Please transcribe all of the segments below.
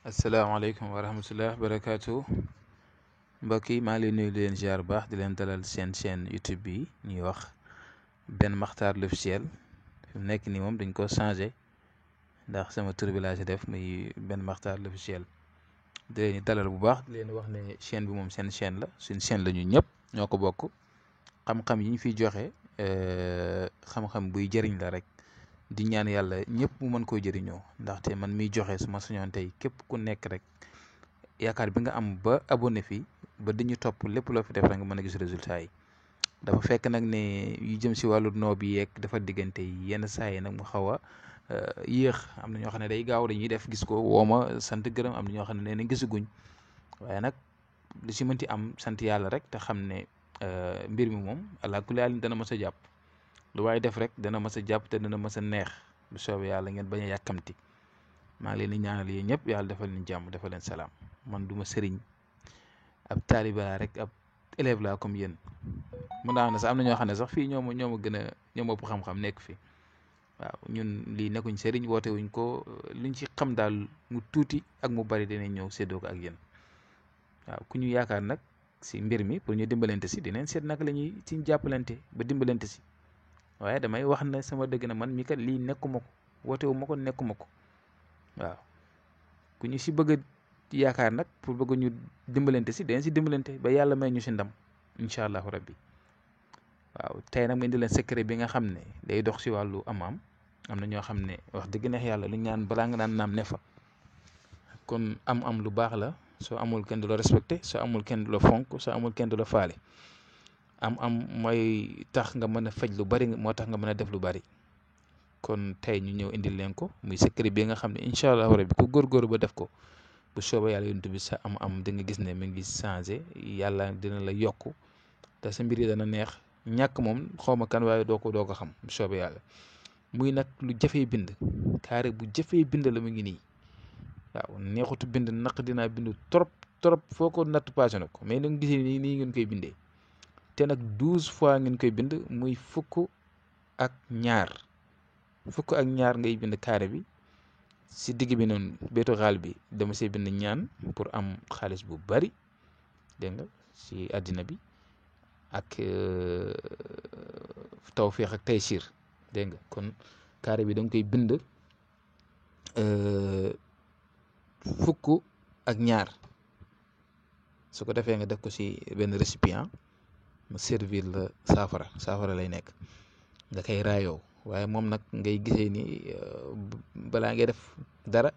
asalaamaaleykum wa rahmatullah barakaatu mbokk yi maa ngi leen nuyu di leen ziar baax di leen dalal seen chaîne YouTube bi ñuy wax Ben Makhtar l'officiel fi mu nekk nii moom dañ ko changé ndax sama tur bi laa si def muy Ben Makhtar l'officiel di leen dalal bu baax di leen wax ne chaîne bi moom seen chaîne la suñ chaîne la ñu ñëpp ñoo ko bokk xam-xam yi ñu fiy joxe xam-xam buy jëriñ la rek di ñaan yàlla ñëpp mu mën koo jëriñoo ndaxte man miy joxe su ma sañoon tey képp ku nekk rek yaakaar bi nga am ba abonné fi ba di ñu topp lépp loo fi def rek nga mën a gis résultat yi dafa fekk nag ne yu jëm si wàllu noo bi yeeg dafa diggante yi yenn saa yi nag mu xaw a yéex am na ñoo xam ne day gaaw dañuy def gis ko wooma sant gërëm am na ñoo xam ne nee na gisaguñ waaye nag lu si mënti am sant yàlla rek te xam ne mbir mi moom allah kulli haal dana mës a jàpp lu waaye def rek dana mës a jàpp te dana mës a neex bu soobee yàlla ngeen bañ a yàkkamti maa ngi leen di ñaanal yéen ñëpp yàlla defal leen jàmm defal leen salaam man du ma sëriñ ab taalibe laa rek ab élève laa comme yéen mun naa ne sax am na ñoo xam ne sax fii ñoo ma gën a ñoo ma ëpp xam-xam nekk fi waaw ñun lii nekkuñ sëriñ woote wuñ ko liñ ci xam daal mu tuuti ak mu bari dinañ ñëw séddoo ko ak yéen waaw ku ñu yaakaar nag si mbir mi pour ñu dimbalante si dinañ seet naka la ñuy ci jàppalante ba dimbalante si waaye damay wax ne sama dëgg na man mi kat lii nekkuma ko woote wu ma ko nekkuma ko waaw ku ñu si bëgg a yaakaar nag pour bëgg ñu dimbalante si dinañ si dimbalante ba yàlla may ñu si ndam incha allahu rabbi waaw tey nag ma indi leen secret bi nga xam ne day dox si wàllu am na ñoo xam ne wax dëgg neex yàlla lu ñu naan balaa nga naan naam ne fa kon am lu baax la soo amul kenn du la respecté soo amul kenn du la fonk soo amul kenn du la faale am mooy tax nga mën a faj lu bari moo tax nga mën a def lu bari kon tey ñu ñëw indil leen ko muy secret bi nga xam ne incha allahu rabbi ku góorgóorlu ba def ko bu soobee yàlla yonent bi sa am di nga gis ne mi ngi changé yàlla dina la yokk te sa mbir yi dana neex ñàkk moom xaw ma kan waaye doo ko xam bu soobee yàlla muy nag lu jafee bind carré bu jafee bind la mu ngi nii waaw neexutu bind naq dinaa bind trop foo ko natt passé na ko mais nag gisee nii ngeen koy bindee te nag 12 fois ngeen koy bind muy fukk ak ñaar ngay bind carré bi si digg bi noonu beetu xaal bi dama see bind ñaan pour am xaalis bu bari dégg nga si àddina bi ak tawféex ak taysiir dégg nga kon carré bi da nga koy bind fukk ak ñaar su ko defee nga def ko si benn récipient mu servir la saafara lay nekk nga koy raayoo waaye moom nag ngay gisee ni balaa ngay def dara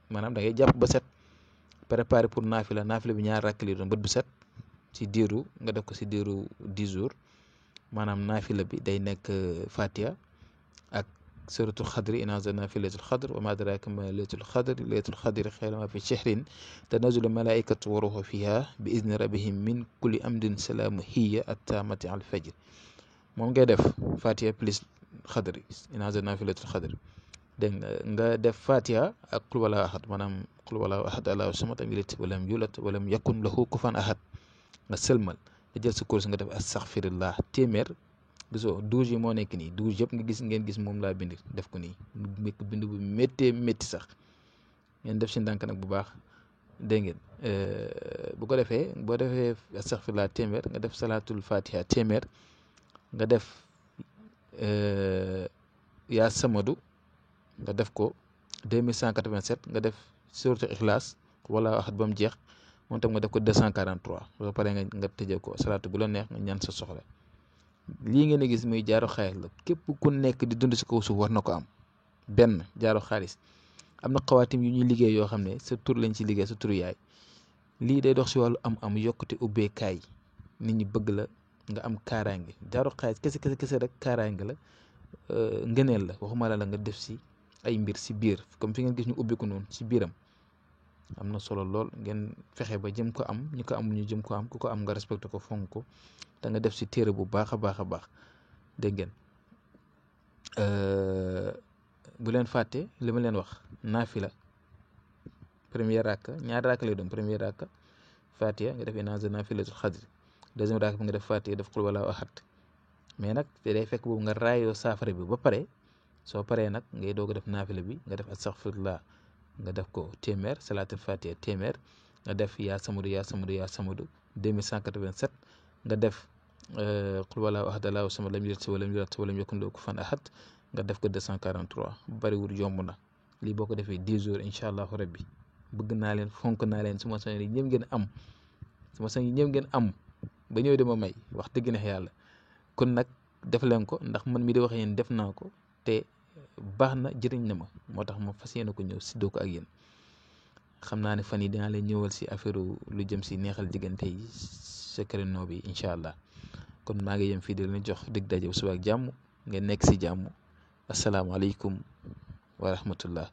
maanaam da ngay jàpp ba set préparé pour naafila bi ñaar rakk li doon bët bu set ci diiru nga def ko si diiru 10 jours maanaam naafila bi day nekk Fatiha ak suratul xadri inna anzalna fi laylatul xadr wa ma adraka ma laylatul xadri xayrun ma fi shahrin tanazzalu malaikatu wa ruhu fiha bi izni rabbihim min kulli amrin salaamu hiya attamati al fajr moom ngay def Fatiha plus xadri inna anzalna fi laylatul xadr dégg nga def Fatiha ak qul wallahu ahad maanaam qul wallahu ahad allahu samad lam yalid walam yulad walam yakun lahu kufuwan ahad nga sëlmal nga jël sa course nga def astaghfirullah téeméer gisoo 12 yi moo nekk nii 12 yëpp ngeen gis moom laa bind def ko nii mu bind bu métti sax ngeen def si ndànk nag bu baax dégg ngeen bu ko defee boo defee astaghfirullah téeméer nga def salatul fatiha téeméer nga def yaa samadu nga def ko 2187 nga def suratul ikhlas wala waxat ba mu jeex moom tam nga def ko 243 soo paree nga tëjee ko salaatu bu la neex nga ñaan sa soxla lii ngeen a gis muy jaaro xaalis la képp ku nekk di dund si kaw suuf war na ko am benn jaaro xaalis am na xawaatim yu ñuy liggéey yoo xam ne sa tur lañ ci liggéey sa tur yaay lii day dox si wàllu am yokkute ubbeekaay nit ñi bëgg la nga am kaaraange jaaro xaalis kese rek kaaraange la ngëneel la waxuma la nga def si ay mbir si biir comme fi ngeen gis ñu ubbi ko noonu si biiram am na solo lool ngeen fexe ba jëm ko am ñu ko amul ñu jëm ko am ku ko am nga respecté ko fonk ko da nga def si téere bu baax a baax dégg ngeen bu leen fàtte li ma leen wax naafila première rakka ñaari rakka lay doon première rakka Fatiha nga def inna anzalna fi laylatul xadri deuxième rakka bi nga def Fatiha def qul wallahu ahad mais nag te day fekk boobu nga raayoo saafara bi ba pare soo paree nag ngay doog a def naafila bi nga def astaghfirullah nga def ko téeméer salaatul fatiha téeméer nga def yaa samadu yaa samadu yaa samadu 2187 nga def qul wallahu ahad allahu samad lam yalid walam yulad walam yakun lahu kufuwan ahad nga def ko 243 bariwul yomb na lii boo ko defee 10 jours incha allahu rabbi bëgg naa leen fonk naa leen suma sañ yi ñëpp ngeen am suma sañ yi ñëpp ngeen am ba ñëw dama may wax dëgg neex yàlla kon nag def leen ko ndax man mi di wax yéen def naa ko te baax na jëriñ na ma moo tax ma fas yéene ko ñëw si doo ko ak yéen xam naa ne fan yi dinaa leen ñëwal si affaire lu jëm si neexal diggante yi secret no bi incha allah kon maa ngi yem fii di leen jox dig daje bu suba ak jàmm ngeen nekk si jàmm asalaamaaleykum wa rahmatullah